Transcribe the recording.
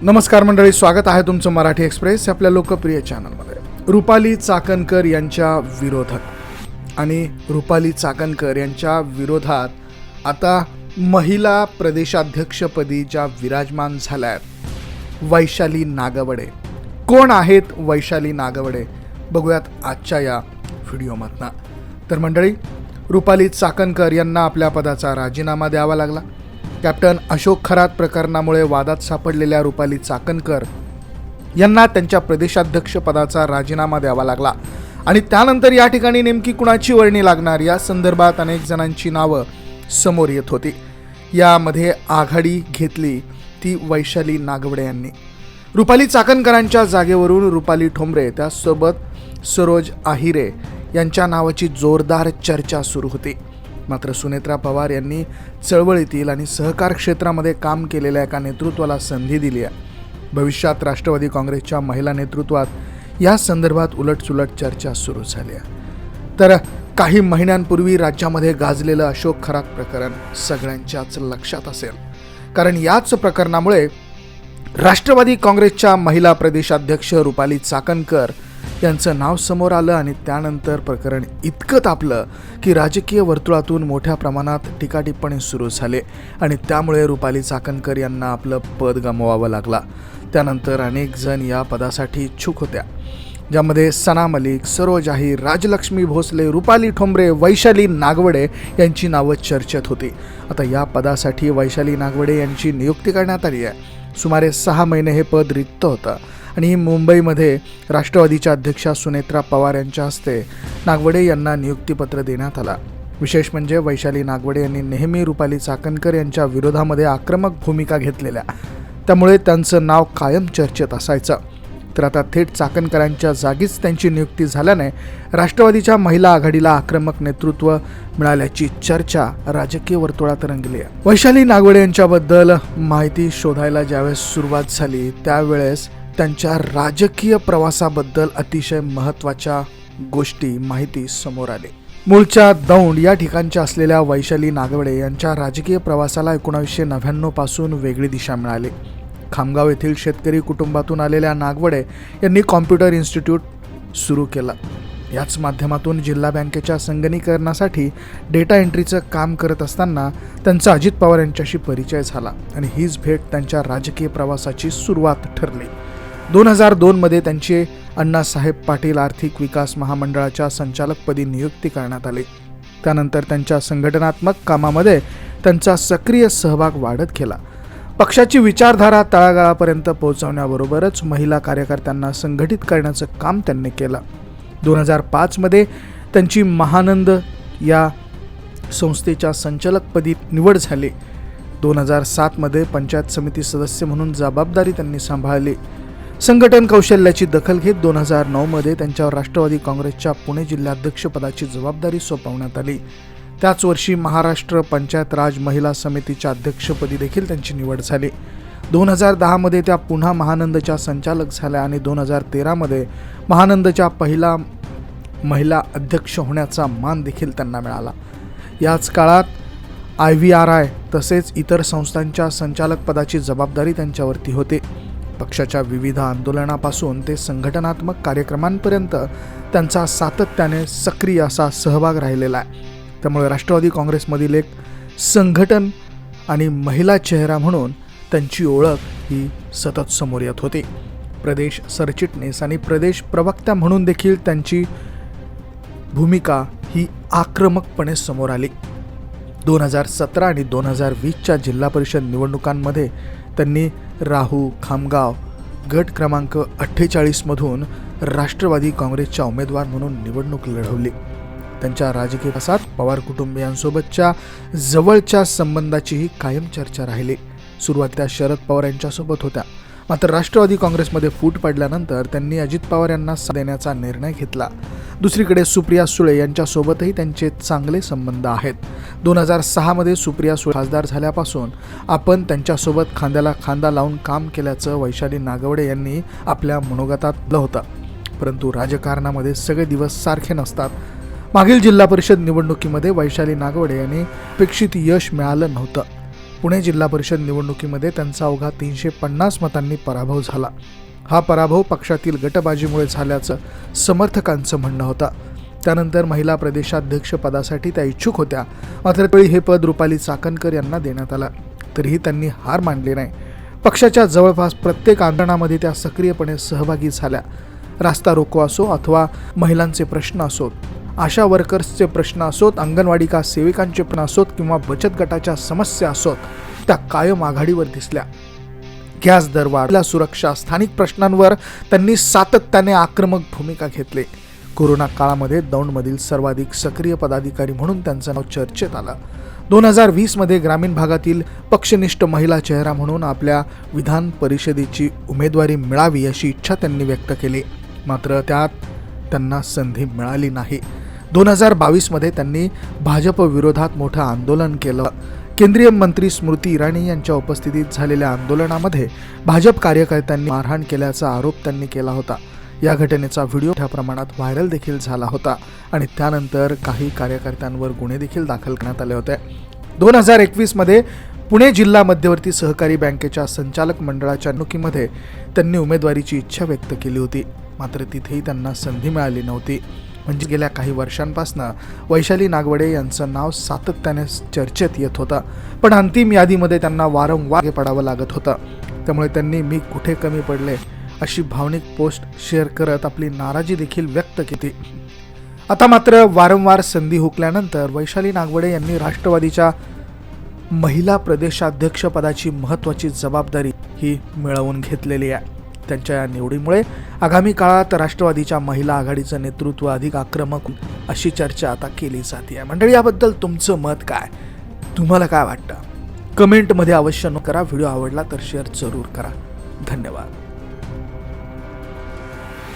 नमस्कार मंडळी, स्वागत आहे तुमचं मराठी एक्सप्रेस आपल्या लोकप्रिय चॅनलमध्ये. रुपाली चाकणकर यांच्या विरोधात आणि रुपाली चाकणकर यांच्या विरोधात आता महिला प्रदेशाध्यक्षपदी ज्या विराजमान झाल्या आहेत वैशाली नागवडे. कोण आहेत वैशाली नागवडे बघूयात आजच्या या व्हिडिओमधनं. तर मंडळी, रुपाली चाकणकर यांना आपल्या पदाचा राजीनामा द्यावा लागला. कॅप्टन अशोक खरात प्रकरणामुळे वादात सापडलेल्या रुपाली चाकणकर यांना त्यांच्या प्रदेशाध्यक्ष पदाचा राजीनामा द्यावा लागला आणि त्यानंतर या ठिकाणी नेमकी कुणाची वर्णी लागणार या संदर्भात अनेक जणांची नावं समोर येत होती. यामध्ये आघाडी घेतली ती वैशाली नागवडे यांनी. रुपाली चाकणकरांच्या जागेवरून रुपाली ठोंबरे त्यासोबत सरोज आहिरे यांच्या नावाची जोरदार चर्चा सुरू होती. मात्र सुनेत्रा पवार यांनी चळवळीतील आणि सहकार क्षेत्रामध्ये काम केलेल्या एका नेतृत्वाला संधी दिली आहे. भविष्यात राष्ट्रवादी काँग्रेसच्या महिला नेतृत्वात या संदर्भात उलटसुलट चर्चा सुरू झाली आहे. तर काही महिन्यांपूर्वी राज्यामध्ये गाजलेलं अशोक खरात प्रकरण सगळ्यांच्याच लक्षात असेल, कारण याच प्रकरणामुळे राष्ट्रवादी काँग्रेसच्या महिला प्रदेशाध्यक्ष रुपाली चाकणकर यांचं नाव समोर आलं आणि त्यानंतर प्रकरण इतकं तापलं की राजकीय वर्तुळातून मोठ्या प्रमाणात टीकाटिप्पणी सुरू झाले आणि त्यामुळे रुपाली चाकणकर यांना आपलं पद गमवावं लागला. त्यानंतर अनेक जण या पदासाठी इच्छुक होत्या, ज्यामध्ये सना मलिक, सरोज आहिर, राजलक्ष्मी भोसले, रुपाली ठोंबरे, वैशाली नागवडे यांची नावं चर्चेत होती. आता या पदासाठी वैशाली नागवडे यांची नियुक्ती करण्यात आली आहे. सुमारे 6 महिने हे पद रिक्त होतं आणि मुंबईमध्ये राष्ट्रवादीच्या अध्यक्षा सुनेत्रा पवार यांच्या हस्ते नागवडे यांना नियुक्तीपत्र देण्यात आला. विशेष म्हणजे वैशाली नागवडे यांनी नेहमी रुपाली चाकणकर यांच्या विरोधामध्ये आक्रमक भूमिका घेतलेल्या, त्यामुळे त्यांचं नाव कायम चर्चेत असायचं. तर आता थेट चाकणकरांच्या जागीच त्यांची नियुक्ती झाल्याने राष्ट्रवादीच्या महिला आघाडीला आक्रमक नेतृत्व मिळाल्याची चर्चा राजकीय वर्तुळात रंगली आहे. वैशाली नागवडे यांच्याबद्दल माहिती शोधायला ज्यावेळेस सुरुवात झाली त्यावेळेस त्यांच्या राजकीय प्रवासाबद्दल अतिशय महत्त्वाच्या माहिती समोर आली. मूळच्या दौंड या ठिकाणच्या असलेल्या वैशाली नागवडे यांच्या राजकीय प्रवासाला 1999 पासून वेगळी दिशा मिळाली. खामगाव येथील शेतकरी कुटुंबातून आलेल्या नागवडे यांनी कॉम्प्युटर इन्स्टिट्यूट सुरू केलं. याच माध्यमातून जिल्हा बँकेच्या संगणकीकरणासाठी डेटा एंट्रीचं काम करत असताना त्यांचा अजित पवार यांच्याशी परिचय झाला आणि हीच भेट त्यांच्या राजकीय प्रवासाची सुरुवात ठरली. 2002 मध्ये त्यांची अण्णासाहेब पाटील आर्थिक विकास महामंडळाच्या संचालकपदी नियुक्ती करण्यात आली. त्यानंतर त्यांच्या संघटनात्मक कामामध्ये त्यांचा सक्रिय सहभाग वाढत गेला. पक्षाची विचारधारा तळागाळापर्यंत पोहोचवण्याबरोबरच महिला कार्यकर्त्यांना संघटित करण्याचं काम त्यांनी केलं. 2005 मध्ये त्यांची महानंद या संस्थेच्या संचालकपदी निवड झाली. 2007 मध्ये पंचायत समिती सदस्य म्हणून जबाबदारी त्यांनी सांभाळली. संघटन कौशल्याची दखल घेत 2009 मध्ये त्यांच्यावर राष्ट्रवादी काँग्रेसच्या पुणे जिल्हाध्यक्षपदाची जबाबदारी सोपवण्यात आली. त्याच वर्षी महाराष्ट्र पंचायत राज महिला समितीच्या अध्यक्षपदी देखील त्यांची निवड झाली. 2010 मध्ये त्या पुन्हा महानंदच्या संचालक झाल्या आणि 2013 मध्ये महानंदच्या पहिला महिला अध्यक्ष होण्याचा मान देखील त्यांना मिळाला. याच काळात IVRI तसेच इतर संस्थांच्या संचालकपदाची जबाबदारी त्यांच्यावरती होती. पक्षाच्या विविध आंदोलनापासून ते संघटनात्मक कार्यक्रमांपर्यंत त्यांचा सातत्याने सक्रिय असा सहभाग राहिलेला आहे. त्यामुळे राष्ट्रवादी काँग्रेसमधील एक संघटन आणि महिला चेहरा म्हणून त्यांची ओळख ही सतत समोर येत होती. प्रदेश सरचिटणीस आणि प्रदेश प्रवक्ता म्हणून देखील त्यांची भूमिका ही आक्रमकपणे समोर आली. 2017 आणि 2020च्या जिल्हा परिषद निवडणुकांमध्ये त्यांनी राहू खामगाव गट क्रमांक 48 मधून राष्ट्रवादी काँग्रेसच्या उमेदवार म्हणून निवडणूक लढवली. त्यांच्या राजकीय प्रवासात पवार कुटुंबियांसोबतच्या जवळच्या संबंधाचीही कायम चर्चा राहिली. सुरुवातीला शरद पवार यांच्यासोबत होत्या, मात्र राष्ट्रवादी काँग्रेसमध्ये फूट पडल्यानंतर त्यांनी अजित पवार यांना साथ देण्याचा निर्णय घेतला. दुसरीकडे सुप्रिया सुळे यांच्यासोबतही त्यांचे चांगले संबंध आहेत. 2006 मध्ये सुप्रिया सुळे खासदार झाल्यापासून आपण त्यांच्यासोबत खांद्याला खांदा लावून काम केल्याचं वैशाली नागवडे यांनी आपल्या मनोगतात दिलं होतं. परंतु राजकारणामध्ये सगळे दिवस सारखे नसतात. मागील जिल्हा परिषद निवडणुकीमध्ये वैशाली नागवडे यांनी अपेक्षित यश मिळालं नव्हतं. पुणे जिल्हा परिषद निवडणुकीमध्ये त्यांचा अवघा 350 मतांनी पराभव झाला. हा पराभव पक्षातील गटबाजीमुळे झाल्याचं समर्थकांचं म्हणणं होतं. त्यानंतर महिला प्रदेशाध्यक्ष पदासाठी त्या इच्छुक होत्या, मात्र त्यावेळी हे पद रुपाली चाकणकर यांना देण्यात आलं. तरीही त्यांनी हार मानली नाही. पक्षाच्या जवळपास प्रत्येक आंदोलनामध्ये त्या सक्रियपणे सहभागी झाल्या. रास्ता रोको असो अथवा महिलांचे प्रश्न असोत, आशा वर्कर्सचे प्रश्न असोत, अंगणवाडी का सेविकांचे प्रश्न असोत किंवा बचत गटाच्या समस्या असोत, त्या कायम आघाडीवर दिसल्या. गॅस दरवाढ, सुरक्षा, स्थानिक प्रश्नांवर त्यांनी सातत्याने आक्रमक भूमिका घेतली. कोरोना काळामध्ये दौंडमधील सर्वाधिक सक्रिय पदाधिकारी म्हणून त्यांचं नाव चर्चेत आलं. 2020 मध्ये ग्रामीण भागातील पक्षनिष्ठ महिला चेहरा म्हणून आपल्या विधान परिषदेची उमेदवारी मिळावी अशी इच्छा त्यांनी व्यक्त केली, मात्र त्यात त्यांना संधी मिळाली नाही. 2022 मध्ये त्यांनी भाजप विरोधात मोठं आंदोलन केलं. केंद्रीय मंत्री स्मृती इराणी यांच्या उपस्थितीत झालेल्या आंदोलनामध्ये भाजप कार्यकर्त्यांनी मारहाण केल्याचा आरोप त्यांनी केला होता. या घटनेचा व्हिडिओ मोठ्या प्रमाणात व्हायरल देखील झाला होता आणि त्यानंतर काही कार्यकर्त्यांवर गुन्हे देखील दाखल करण्यात आले होते. 2021 मध्ये पुणे जिल्हा मध्यवर्ती सहकारी बँकेच्या संचालक मंडळाच्या निवडणुकीमध्ये त्यांनी उमेदवारीची इच्छा व्यक्त केली होती, मात्र तिथेही त्यांना संधी मिळाली नव्हती. म्हणजे गेल्या काही वर्षांपासून वैशाली नागवडे यांचं नाव सातत्याने चर्चेत येत होतं, पण अंतिम यादीमध्ये त्यांना वारंवार पडावं लागत होतं. त्यामुळे त्यांनी मी कुठे कमी पडले अशी भावनिक पोस्ट शेअर करत आपली नाराजी देखील व्यक्त केली. आता मात्र वारंवार संधी हुकल्यानंतर वैशाली नागवडे यांनी राष्ट्रवादीच्या महिला प्रदेशाध्यक्ष पदाची महत्त्वाची जबाबदारी ही मिळवून घेतलेली आहे. त्यांच्या या निवडीमुळे आगामी काळात राष्ट्रवादीच्या महिला आघाडीचं नेतृत्व अधिक आक्रमक अशी चर्चा आता केली जाते. मंडळी, याबद्दल तुमचं मत काय? तुम्हाला काय वाटतं? कमेंटमध्ये अवश्य नोंद करा. व्हिडिओ आवडला तर शेअर जरूर करा. धन्यवाद.